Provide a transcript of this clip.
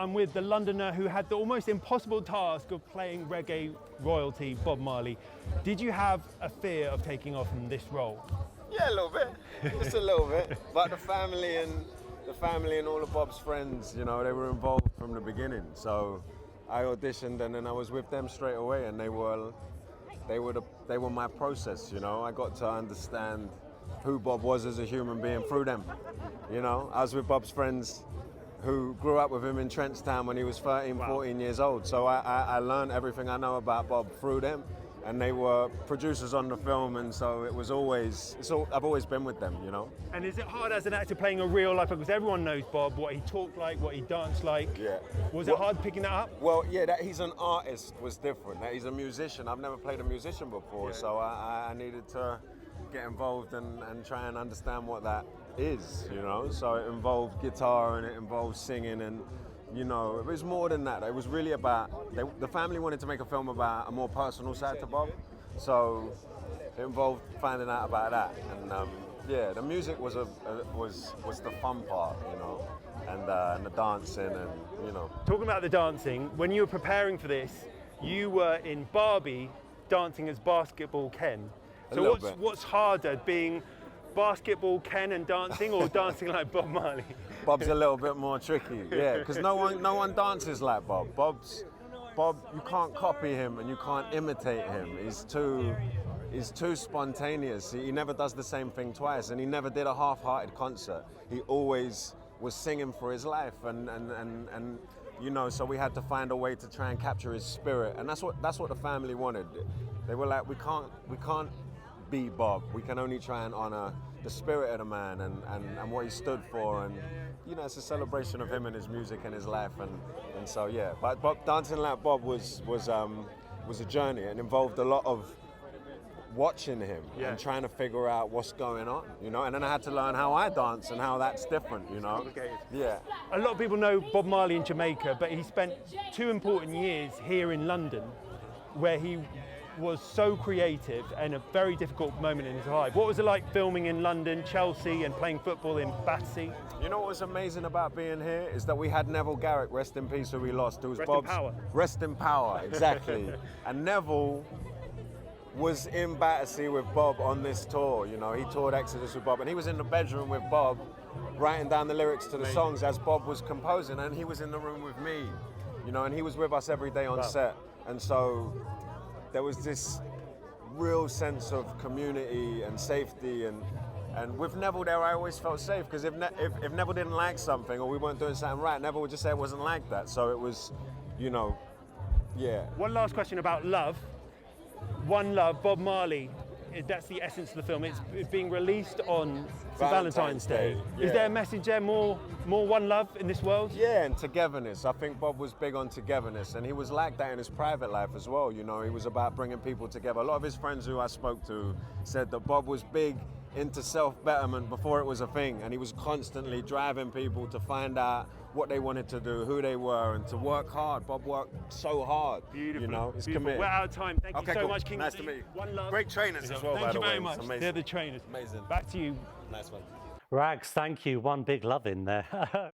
I'm with the Londoner who had the almost impossible task of playing reggae royalty, Bob Marley. Did you have a fear of taking off in this role? Yeah, a little bit, just a little bit. But the family and all of Bob's friends, you know, they were involved from the beginning. So I auditioned and then I was with them straight away, and they were my process. You know, I got to understand who Bob was as a human being through them. You know, I was with Bob's friends who grew up with him in Trenchtown when he was 13, 14 years old. So I learned everything I know about Bob through them. And they were producers on the film, and so it was always, I've always been with them, you know. And is it hard as an actor playing a real life, because everyone knows Bob, what he talked like, what he danced like? Yeah. Was it hard picking that up? Well, yeah, that he's an artist was different. That he's a musician. I've never played a musician before, so I needed to get involved and try and understand what that is, you know. So it involved guitar and it involved singing, and you know, it was more than that. It was really about, the family wanted to make a film about a more personal side to Bob, so it involved finding out about that. And yeah, the music was the fun part, you know, and the dancing, and you know. Talking about the dancing, when you were preparing for this, you were in Barbie dancing as Basketball Ken. So what's harder, being Basketball Ken and dancing, or dancing like Bob Marley? Bob's a little bit more tricky, yeah, because no one dances like Bob. Bob, you can't copy him and you can't imitate him. He's too spontaneous. He never does the same thing twice, and he never did a half-hearted concert. He always was singing for his life, and you know, so we had to find a way to try and capture his spirit, and that's what the family wanted. They were like, we can't be Bob. We can only try and honor the spirit of the man and what he stood for, and you know, it's a celebration of him and his music and his life, and so yeah. But Bob, dancing like Bob was a journey, and involved a lot of watching him and trying to figure out what's going on, you know. And then I had to learn how I dance and how that's different, you know. Yeah. A lot of people know Bob Marley in Jamaica, but he spent 2 important years here in London, where he was so creative and a very difficult moment in his life. What was it like filming in London, Chelsea, and playing football in Battersea? You know what was amazing about being here is that we had Neville Garrick, rest in peace, who we lost, who was Bob's... Rest in power. Rest in power, exactly. And Neville was in Battersea with Bob on this tour, you know. He toured Exodus with Bob, and he was in the bedroom with Bob, writing down the lyrics to the songs as Bob was composing, and he was in the room with me, you know, and he was with us every day on set. And so there was this real sense of community and safety, and with Neville there, I always felt safe, because if Neville didn't like something or we weren't doing something right, Neville would just say it wasn't like that. So it was, you know, yeah. One last question about love. One Love, Bob Marley, that's the essence of the film. It's being released on Valentine's Day. Yeah. Is there a message there, more one love in this world? Yeah, and togetherness. I think Bob was big on togetherness, and he was like that in his private life as well. You know, he was about bringing people together. A lot of his friends who I spoke to said that Bob was big into self-betterment before it was a thing, and he was constantly driving people to find out what they wanted to do, who they were, and to work hard. Bob worked so hard. Beautiful. You know, he's beautiful. committed. We're out of time. Thank you so much, Kingsley. Nice to meet you. One Love. Great trainers as well, by the way. Thank you very much. Amazing. They're the trainers. Amazing. Back to you. Nice one. Rags, thank you. One big love in there.